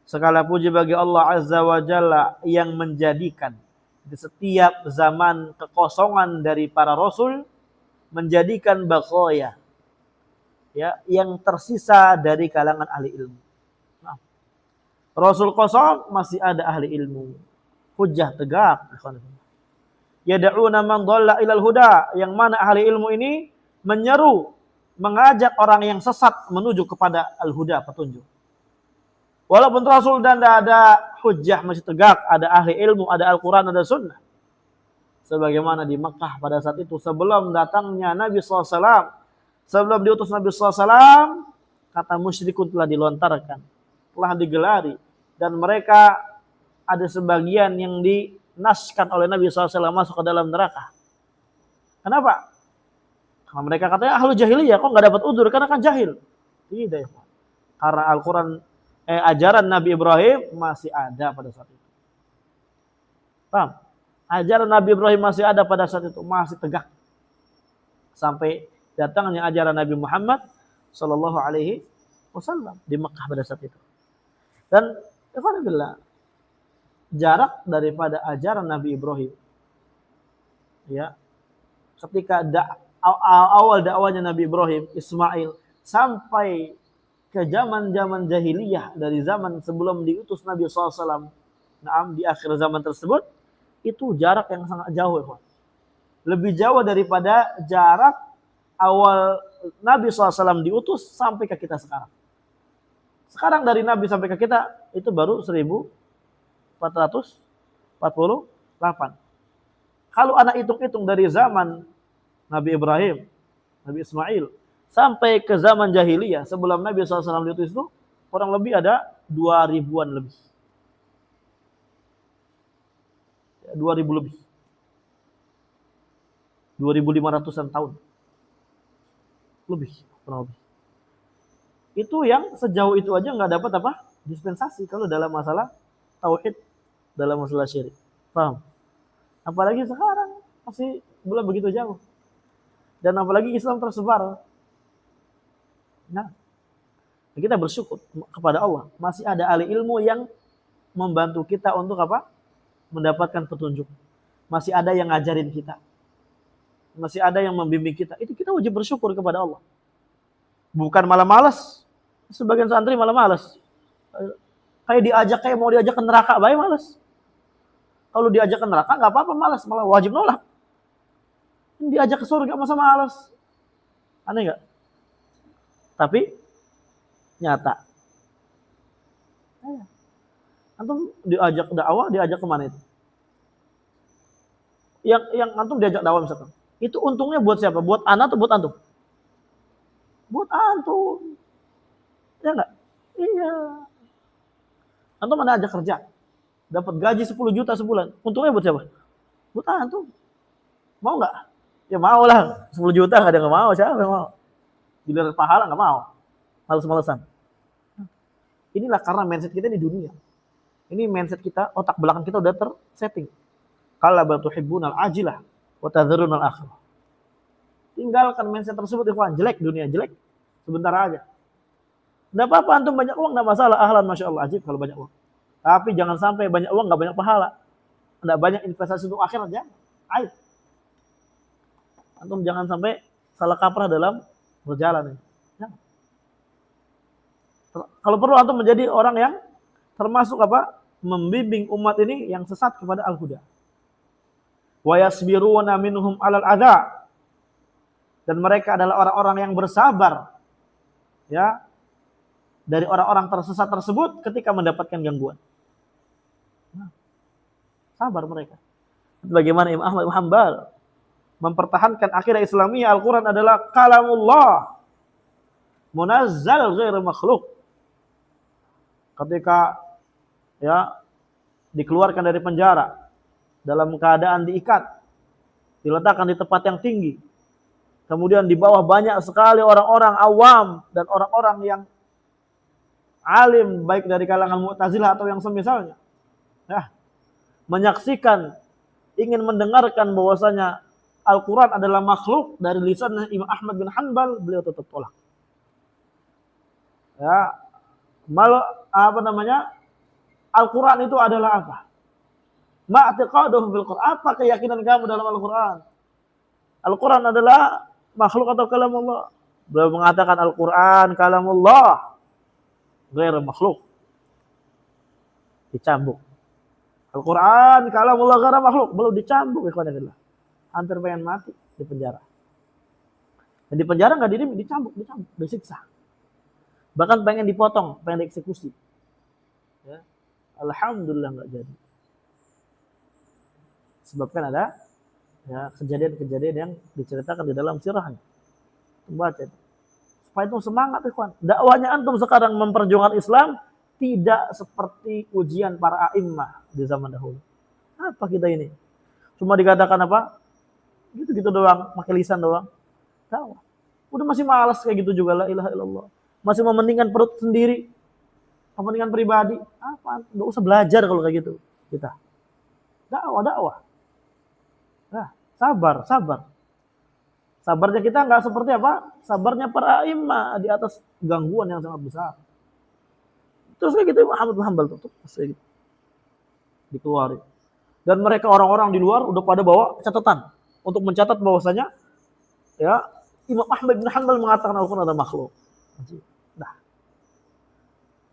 Segala puji bagi Allah Azza wa Jalla yang menjadikan di setiap zaman kekosongan dari para rasul, menjadikan baqaya, ya, yang tersisa dari kalangan ahli ilmu. Nah, Rasul kosong masih ada ahli ilmu. Hujjah tegak. Yad'una man dhalla ilal huda, yang mana ahli ilmu ini menyeru, mengajak orang yang sesat menuju kepada al-huda, petunjuk. Walaupun Rasul dan tidak ada hujjah masih tegak, ada ahli ilmu, ada Al-Quran, ada sunnah. Sebagaimana di Mekah pada saat itu, sebelum datangnya Nabi SAW, sebelum diutus Nabi SAW, kata musyrikun telah dilontarkan, telah digelari, dan mereka ada sebagian yang dinaskan oleh Nabi SAW masuk ke dalam neraka. Kenapa? Karena mereka katanya ahlu jahiliyah, kok nggak dapat udzur karena kan jahil. Tidak ya, karena Al-Quran, ajaran Nabi Ibrahim masih ada pada saat itu. Paham? Ajaran Nabi Ibrahim masih ada pada saat itu, masih tegak. Sampai datangnya ajaran Nabi Muhammad sallallahu alaihi wasallam di Mekah pada saat itu. Dan alhamdulillah, jarak daripada ajaran Nabi Ibrahim, ya, ketika awal dakwanya Nabi Ibrahim, Ismail, sampai ke zaman-zaman jahiliyah, dari zaman sebelum diutus Nabi SAW, di akhir zaman tersebut, itu jarak yang sangat jauh, ya. Lebih jauh daripada jarak awal Nabi SAW diutus sampai ke kita sekarang. Sekarang dari Nabi sampai ke kita itu baru 1448. Kalau anak hitung-hitung dari zaman Nabi Ibrahim, Nabi Ismail, sampai ke zaman jahiliyah sebelum Nabi SAW diutus itu, kurang lebih ada 2000-an lebih. 2000 lebih. 2500-an tahun. Lebih, kurang lebih. Itu yang sejauh itu aja nggak dapat apa? Dispensasi kalau dalam masalah tauhid, dalam masalah syirik. Paham? Apalagi sekarang masih belum begitu jauh. Dan apalagi Islam tersebar. Nah, kita bersyukur kepada Allah, masih ada ahli ilmu yang membantu kita untuk apa? Mendapatkan petunjuk. Masih ada yang ngajarin kita. Masih ada yang membimbing kita. Itu kita wajib bersyukur kepada Allah. Bukan malah malas. Sebagian santri malah malas. Kayak mau diajak ke neraka, baik malas. Kalau diajak ke neraka nggak apa-apa, malas, malah wajib nolak. Diajak ke surga masa malas. Aneh nggak? Tapi nyata. Antum diajak dakwah, diajak kemana itu? Yang antum diajak dakwah misalkan, itu untungnya buat siapa? Buat anak atau buat antum? Buat antum. Ya enggak? Iya. Antum mana aja kerja, dapat gaji 10 juta sebulan. Untungnya buat siapa? Buat antum. Mau enggak? Ya mau lah. 10 juta enggak ada yang mau. Siapa yang mau? Giliran pahala enggak mau. Males-malesan. Inilah karena mindset kita di dunia. Ini mindset kita, otak belakang kita udah tersetting. Qala bal tuhibbunal ajilah wa tadharunal akhirah. Tinggalkan mindset tersebut, ikhwan. Jelek dunia, jelek. Sebentar aja. Enggak apa-apa antum banyak uang, enggak masalah. Ahlan, Masya Allah, ajib kalau banyak uang. Tapi jangan sampai banyak uang enggak banyak pahala. Enggak banyak investasi untuk akhirat, jangan. Aib. Antum jangan sampai salah kaprah dalam berjalan. Jangan. Kalau perlu antum menjadi orang yang termasuk apa? Membimbing umat ini yang sesat kepada al-huda. Wa yasbiruna minhum 'alal adza. Dan mereka adalah orang-orang yang bersabar, ya, dari orang-orang tersesat tersebut ketika mendapatkan gangguan. Nah, sabar mereka. Bagaimana Imam Ahmad bin Hanbal mempertahankan akidah Islamiyah, Al-Quran adalah kalamullah, munazzal ghairu makhluk. Ketika ya dikeluarkan dari penjara dalam keadaan diikat, diletakkan di tempat yang tinggi, kemudian di bawah banyak sekali orang-orang awam dan orang-orang yang alim, baik dari kalangan Mu'tazilah atau yang semisalnya, ya, menyaksikan, ingin mendengarkan bahwasanya Al-Quran adalah makhluk dari lisan Imam Ahmad bin Hanbal, beliau tetap tolak. Ya, Al-Quran itu adalah apa? Ma'tiqaduhum fil Quran. Apa keyakinan kamu dalam Al-Quran? Al-Quran adalah makhluk atau kalamullah? Beliau mengatakan Al-Quran kalamullah, ghairu makhluk. Dicambuk. Al-Quran kalamullah ghairu makhluk, belum dicambuk, ikhwan fillah. Hampir pengen mati di penjara. Dan di penjara enggak dicambuk, disiksa. Bahkan pengen dipotong, pengen dieksekusi. Ya. Alhamdulillah enggak jadi. Sebabkan ada ya kejadian-kejadian yang diceritakan di dalam sirahnya. Baca. Supaya itu semangat, ikhwan. Dakwahnya antum sekarang memperjuangkan Islam tidak seperti ujian para a'immah di zaman dahulu. Apa kita ini? Cuma dikatakan apa? Gitu-gitu doang, pakai lisan doang. Dakwah. Udah masih malas kayak gitu juga, la ilaha illallah. Masih mementingkan perut sendiri, kepentingan pribadi. Apa? Enggak usah belajar kalau kayak gitu kita. Dakwah. Nah, sabar. Sabarnya kita nggak seperti apa? Sabarnya para imam di atas gangguan yang sangat besar. Terus kayak gitu Ahmad bin Hanbal tutup, terus gitu. Dikeluarin. Dan mereka orang-orang di luar udah pada bawa catatan untuk mencatat bahwasanya ya Imam Ahmad bin Hanbal mengatakan Al-Quran adalah makhluk. Nah,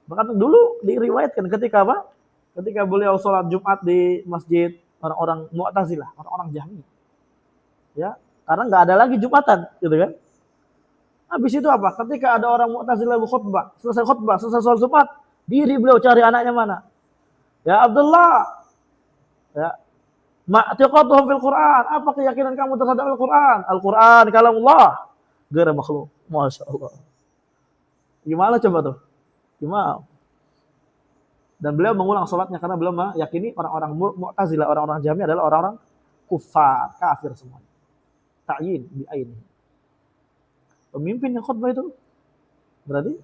bahkan dulu diriwayatkan ketika apa? Ketika beliau sholat Jumat di masjid orang-orang Mu'tazilah, orang-orang Jahmiyah. Ya, karena nggak ada lagi Jumatan, gitu kan? Habis itu apa? Ketika ada orang Mu'tazilah berkhutbah, selesai sholat Jumat, diri beliau cari anaknya mana? Ya Abdullah, ya ma'tiqatuhum fil Quran. Apa keyakinan kamu terhadap Al-Quran? Al-Quran kalamullah, ghairu makhluk. Masya Allah. Gimana coba tuh? Gimana? Dan beliau mengulang sholatnya karena beliau meyakini orang-orang Mu'tazilah, orang-orang Jahmiyah adalah orang-orang kufar, kafir semuanya. Ta'yin bi'ain. Pemimpin yang khutbah itu berarti,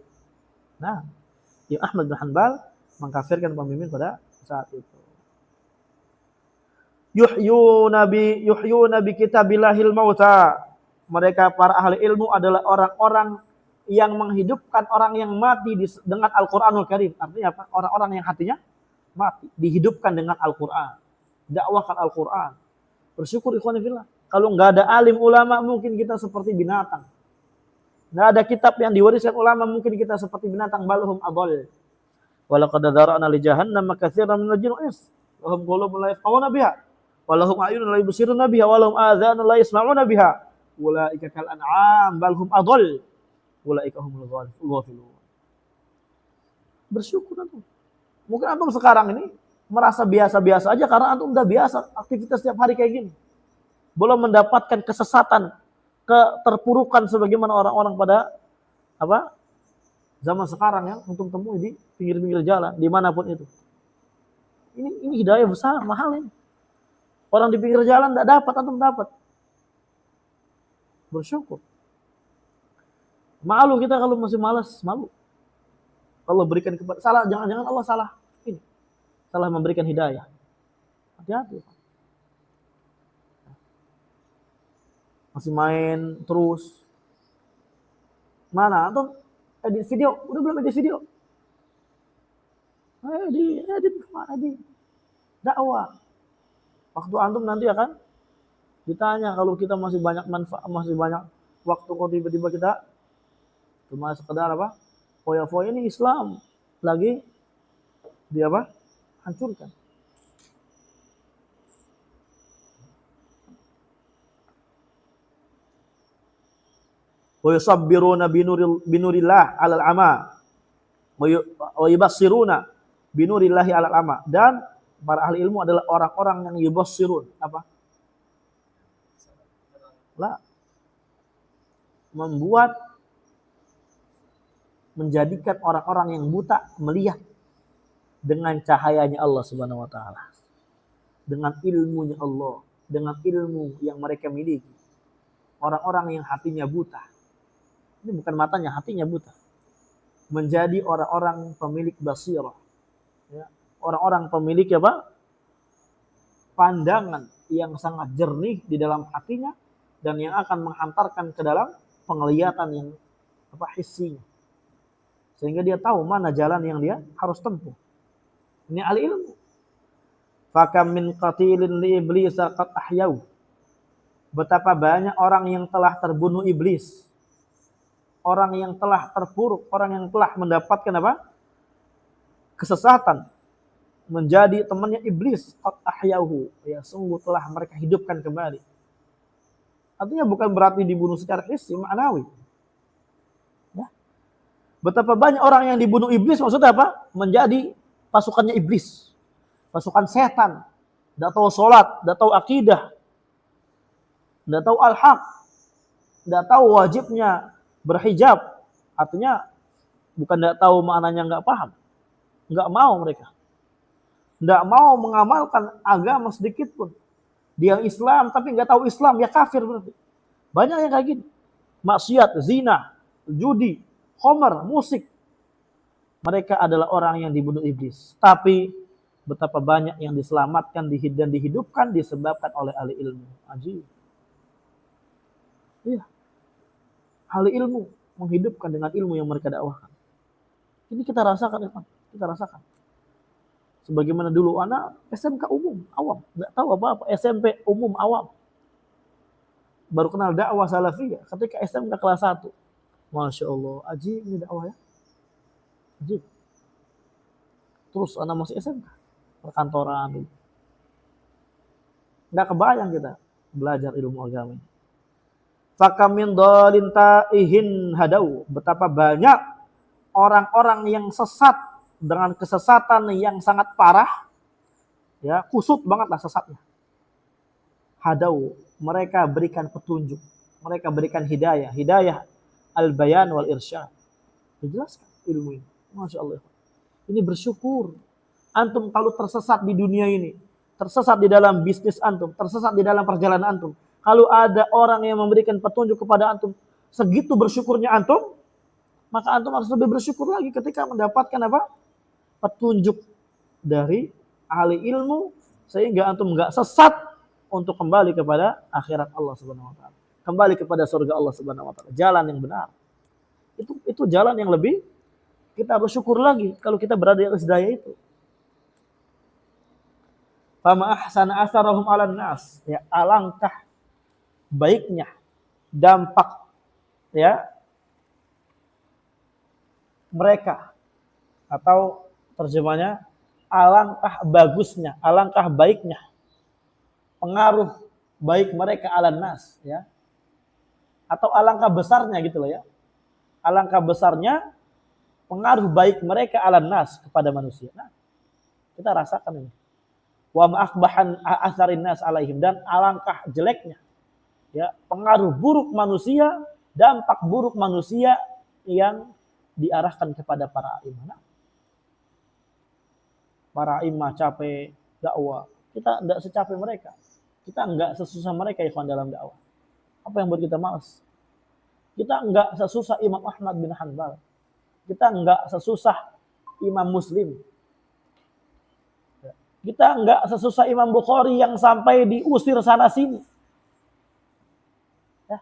nah, Imam Ahmad bin Hanbal mengkafirkan pemimpin pada saat itu. Yuhyuna bi kitabillahil mauta. Mereka para ahli ilmu adalah orang-orang yang menghidupkan orang yang mati dengan Al-Qur'anul Karim. Artinya apa? Orang-orang yang hatinya mati dihidupkan dengan Al-Qur'an. Dakwahkan Al-Qur'an. Bersyukur ikhwan fillah. Kalau nggak ada alim ulama mungkin kita seperti binatang. Nggak ada kitab yang diwariskan ulama mungkin kita seperti binatang, balhum adall. Walaqad dzara'na li jahannam katsiran minal jinni wal ins. Wa hum qulubun la yafqahuna biha. Walahum a'yunun la yubsiruna biha, walahum adhanun la yasma'una biha. Ulaika kal an'am bal hum adall. Ulaika humul ghafilun. Bersyukur antum. Mungkin antum sekarang ini merasa biasa-biasa aja karena antum udah biasa aktivitas setiap hari kayak gini. Belum mendapatkan kesesatan, keterpurukan sebagaimana orang-orang pada apa? Zaman sekarang ya, antum temui di pinggir-pinggir jalan, dimanapun itu. Ini hidayah besar, mahal ini. Orang di pinggir jalan tidak dapat, antum dapat. Bersyukur. Malu kita kalau masih malas, malu. Allah berikan kepada salah, jangan-jangan Allah salah ini. Salah memberikan hidayah. Hati-hati. Masih main terus. Mana antum edit video? Udah belum edit video? Edit. Dakwah. Waktu antum nanti akan ditanya kalau kita masih banyak manfaat, masih banyak waktu kok tiba-tiba kita cuma sekedar apa? Foya-foya ini Islam lagi dia apa? Hancurkan. Wa yusabbiruna binurillah 'alal 'ama wa yubassiruna binurillahi 'alal 'ama. Dan para ahli ilmu adalah orang-orang yang yubassirun apa? Menjadikan orang-orang yang buta melihat dengan cahayanya Allah Subhanahu wa taala. Dengan ilmunya Allah, dengan ilmu yang mereka miliki. Orang-orang yang hatinya buta. Ini bukan matanya, hatinya buta. Menjadi orang-orang pemilik basirah. Ya, orang-orang pemilik apa? Pandangan yang sangat jernih di dalam hatinya dan yang akan menghantarkan ke dalam penglihatan yang apa hissinya. Sehingga dia tahu mana jalan yang dia harus tempuh. Ini ahli ilmu. Fakam min qatilin li iblis qad ahyau. Betapa banyak orang yang telah terbunuh iblis. Orang yang telah terpuruk, orang yang telah mendapatkan apa? Kesesatan. Menjadi temannya iblis, qad ahyauhu. Ya, sungguh telah mereka hidupkan kembali. Artinya bukan berarti dibunuh secara hissi, ma'nawi. Betapa banyak orang yang dibunuh iblis, maksudnya apa? Menjadi pasukannya iblis. Pasukan setan. Tidak tahu sholat, tidak tahu akidah. Tidak tahu al-haq. Tidak tahu wajibnya berhijab. Artinya bukan tidak tahu maknanya, nggak paham. Nggak mau mereka. Nggak mau mengamalkan agama sedikit pun. Dia Islam tapi nggak tahu Islam, ya kafir berarti. Banyak yang kayak gini. Maksiat, zina, judi, khamar, musik. Mereka adalah orang yang dibunuh iblis. Tapi Betapa banyak yang diselamatkan dan dihidupkan disebabkan oleh ahli ilmu. Ajib. Iya, ahli ilmu menghidupkan dengan ilmu yang mereka dakwahkan. Ini kita rasakan, ya, kita rasakan. Sebagaimana dulu anak SMK umum, awam, nggak tahu apa-apa. SMP umum, awam. Baru kenal dakwah salafiyah ketika SMK kelas 1. Masya Allah, ajib ini dakwah ya. Ajib. Terus anak masih SMK, perkantoran. Nggak kebayang kita belajar ilmu agama. Fakamin dolin ta'ihin hadau. Betapa banyak orang-orang yang sesat dengan kesesatan yang sangat parah. Ya, kusut bangetlah sesatnya. Hadau, mereka berikan petunjuk. Mereka berikan hidayah. Hidayah al-bayan wal irsyad. Dijelaskan ilmu ini. Masya Allah. Ini bersyukur. Antum kalau tersesat di dunia ini, tersesat di dalam bisnis antum, tersesat di dalam perjalanan antum, kalau ada orang yang memberikan petunjuk kepada antum, segitu bersyukurnya antum, maka antum harus lebih bersyukur lagi ketika mendapatkan apa? Petunjuk dari ahli ilmu, sehingga antum enggak sesat untuk kembali kepada akhirat Allah Subhanahu wa taala. Kembali kepada surga Allah Subhanahu wa taala, jalan yang benar. Itu jalan yang lebih kita bersyukur lagi kalau kita berada di atas daya itu. Fama ahsana asarahum 'alan nas. Ya, alangkah baiknya dampak ya mereka, atau terjemahnya alangkah bagusnya, alangkah baiknya pengaruh baik mereka 'alan nas, ya. Atau alangkah besarnya gitu loh ya. Alangkah besarnya pengaruh baik mereka 'alan nas kepada manusia. Nah, kita rasakan ini. Wa ma'akbahan asarin nas alaihim, dan alangkah jeleknya ya pengaruh buruk manusia, dampak buruk manusia yang diarahkan kepada para imam. Para imam capek dakwah, kita enggak secapek mereka. Kita enggak sesusah mereka ikhwan dalam dakwah. Apa yang buat kita malas? Kita enggak sesusah Imam Ahmad bin Hanbal. Kita enggak sesusah Imam Muslim. Kita enggak sesusah Imam Bukhari yang sampai diusir sana sini. Ya.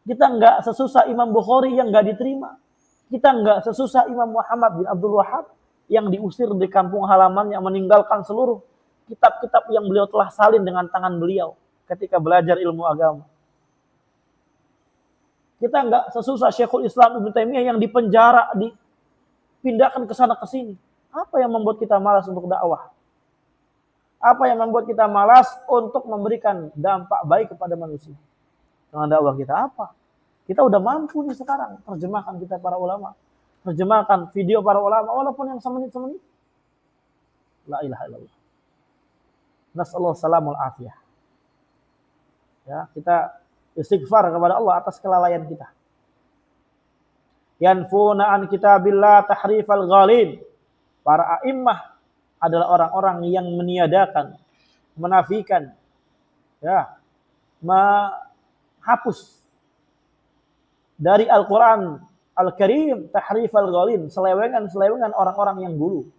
Kita enggak sesusah Imam Bukhari yang enggak diterima. Kita enggak sesusah Imam Muhammad bin Abdul Wahhab yang diusir di kampung halamannya, meninggalkan seluruh kitab-kitab yang beliau telah salin dengan tangan beliau ketika belajar ilmu agama. Kita enggak sesusah Syekhul Islam Ibnu Taimiyah yang dipenjara, dipindahkan ke sana ke sini. Apa yang membuat kita malas untuk dakwah? Apa yang membuat kita malas untuk memberikan dampak baik kepada manusia? Dengan dakwah kita apa? Kita udah mampu nih sekarang terjemahkan kita para ulama. Terjemahkan video para ulama walaupun yang semenit-semenit. La ilaha illallah. Nasallahu salamul afiyah. Ya, kita istighfar kepada Allah atas kelalaian kita. Yanfuna an kitabillah tahrifal ghalin. Para a'immah adalah orang-orang yang meniadakan, menafikan, ya, menghapus dari Al-Quran Al-Karim tahrifal ghalin, selewengan-selewengan orang-orang yang gulu.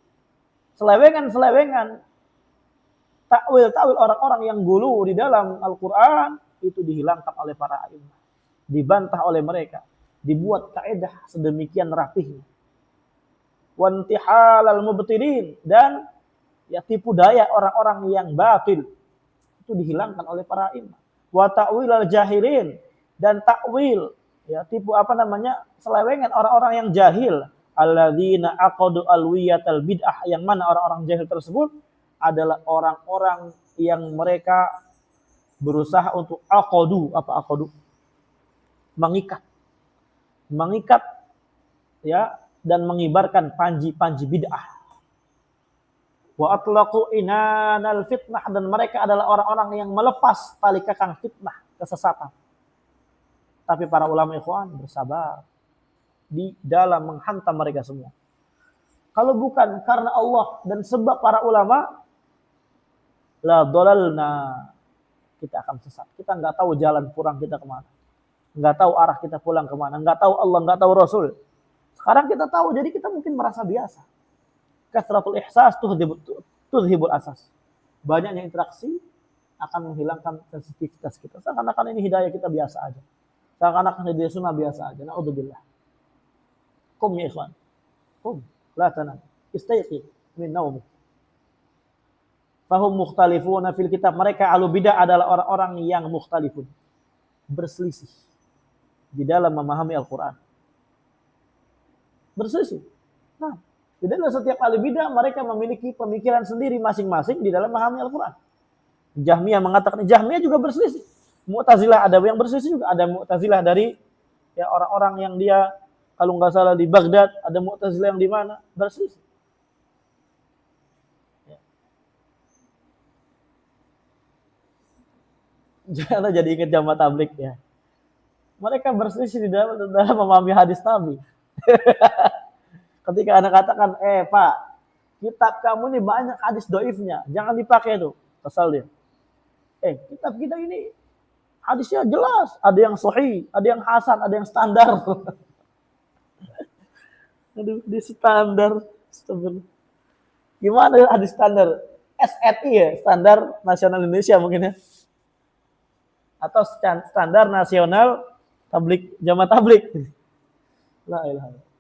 Selewengan-selewengan, takwil-takwil orang-orang yang gulu di dalam Al-Quran itu dihilangkan oleh para a'immah, dibantah oleh mereka, dibuat kaidah sedemikian rapihnya. Wantihal al-mubtilin, dan ya tipu daya orang-orang yang batil itu dihilangkan oleh para imam. Wa ta'wil al-jahilin, dan takwil ya tipu selewengan orang-orang yang jahil, alladzina aqadu alwiyatal bid'ah, yang mana orang-orang jahil tersebut adalah orang-orang yang mereka berusaha untuk aqadu, mengikat ya, dan mengibarkan panji-panji bid'ah. Wa atlaqu inanal fitnah, dan mereka adalah orang-orang yang melepas tali kekang fitnah, kesesatan. Tapi para ulama ikhwan bersabar di dalam menghantam mereka semua. Kalau bukan karena Allah dan sebab para ulama, la dhalalna, kita akan sesat. Kita enggak tahu jalan pulang kita kemana. Enggak tahu arah kita pulang kemana. Enggak tahu Allah, enggak tahu Rasul. Sekarang kita tahu, jadi kita mungkin merasa biasa. Kasratul ihsas tudhibul asas. Banyaknya interaksi akan menghilangkan sensitivitas kita. Seakan-akan ini hidayah kita biasa aja. Seakan-akan hidayah sunnah biasa aja. Na'udzubillah. Qum ya ikhwan. Qum. La tanam. Istayqi min naumik. Fahum mukhtalifuna fil kitab. Mereka ahlu bidah adalah orang-orang yang mukhtalifun. Berselisih. Di dalam memahami Al-Quran. Berselisih. Nah, di dalam setiap ahli bidah mereka memiliki pemikiran sendiri masing-masing di dalam memahami Al-Quran. Jahmiyah mengatakan, Jahmiyah juga berselisih. Mu'tazilah ada yang berselisih juga. Ada Mu'tazilah dari ya orang-orang yang dia kalau nggak salah di Baghdad, ada Mu'tazilah yang di mana berselisih. Ya. Jangan jadi ingat jamaah tabligh ya. Mereka berselisih di dalam memahami hadis Nabi. Ketika Anda katakan, Pak, kitab kamu ini banyak hadis doifnya, jangan dipakai itu. Kesal dia. Kitab kita ini hadisnya jelas, ada yang sahih, ada yang hasan, ada yang standar. Aduh, di standar. Gimana hadis standar? SNI ya, standar nasional Indonesia mungkin ya. Atau standar nasional tabligh, jamaah tabligh. La ilaha illallah.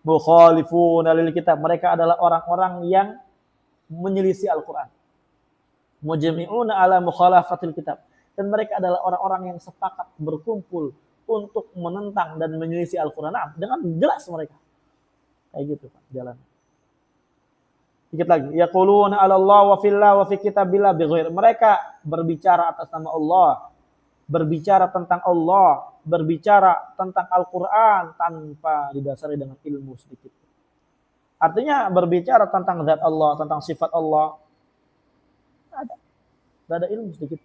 Mukhalifuna lil kitab. Mereka adalah orang-orang yang menyelisih Al-Quran. Mujmi'una ala mukhalafatil kitab. Dan mereka adalah orang-orang yang sepakat berkumpul untuk menentang dan menyelisih Al-Quran. Nah, dengan jelas mereka. Kayak gitu Pak, jalan. Dikit lagi. Yaquluna 'ala Allah wa fillah wa fi kitabillah bighair. Mereka berbicara atas nama Allah, berbicara tentang Allah, berbicara tentang Al-Quran tanpa didasari dengan ilmu sedikit. Artinya berbicara tentang zat Allah, tentang sifat Allah. Tidak ada ilmu sedikit.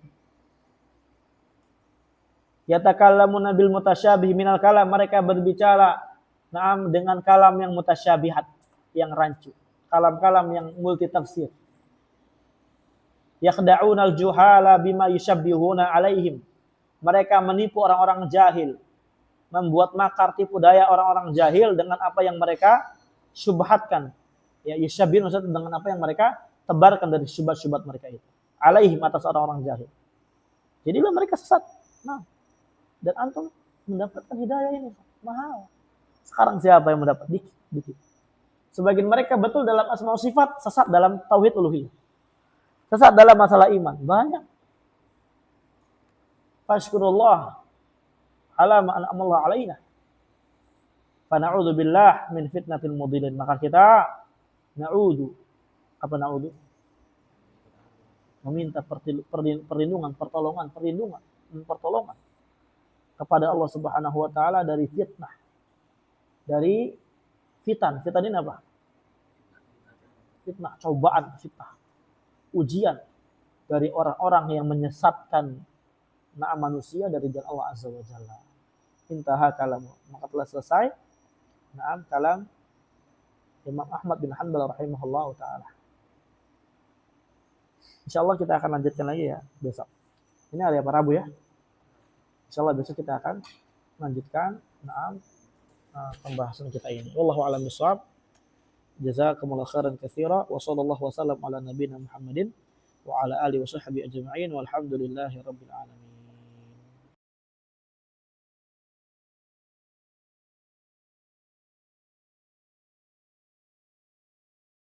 Yatakallamuna bil mutasyabih minal kalam. Mereka berbicara dengan kalam yang mutasyabihat, yang rancu. Kalam-kalam yang multi tafsir. Yakhda'una al-juhala bima yushabbihuna alaihim. Mereka menipu orang-orang jahil. Membuat makar tipu daya orang-orang jahil dengan apa yang mereka syubhatkan. Ya, yushabbih maksudnya dengan apa yang mereka tebarkan dari syubhat-syubhat mereka itu. Alaihim, atas orang-orang jahil. Jadilah mereka sesat. Nah, dan antum mendapatkan hidayah ini mahal. Sekarang siapa yang mendapat? Dikit. Sebagian mereka betul dalam asma sifat, sesat dalam tauhid uluhiyah. Sesat dalam masalah iman. Banyak. Fashkurullah ala ma an'amallahu alaina. Fa na'udzu billah min fitnatil mudhillin. Maka kita na'udzu. Apa na'udzu? Meminta perlindungan kepada Allah Subhanahu wa taala dari fitnah. Dari fitan. Fitan ini apa? Fitnah, cobaan, fitnah. Ujian dari orang-orang yang menyesatkan manusia dari jalan Allah Azza wa Jalla. Intaha kalamu. Maka telah selesai kalam Imam Ahmad bin Hanbal rahimahullahu taala. Insyaallah kita akan lanjutkan lagi ya besok. Ini hari apa? Rabu ya. Insyaallah besok kita akan lanjutkan pembahasan kita ini. Wallahu a'lam bishawab. Jazakumullahu khairan katsira wa sallallahu wasallam ala nabiyyina Muhammadin wa ala alihi wa sahbihi ajma'in walhamdulillahi rabbil alamin.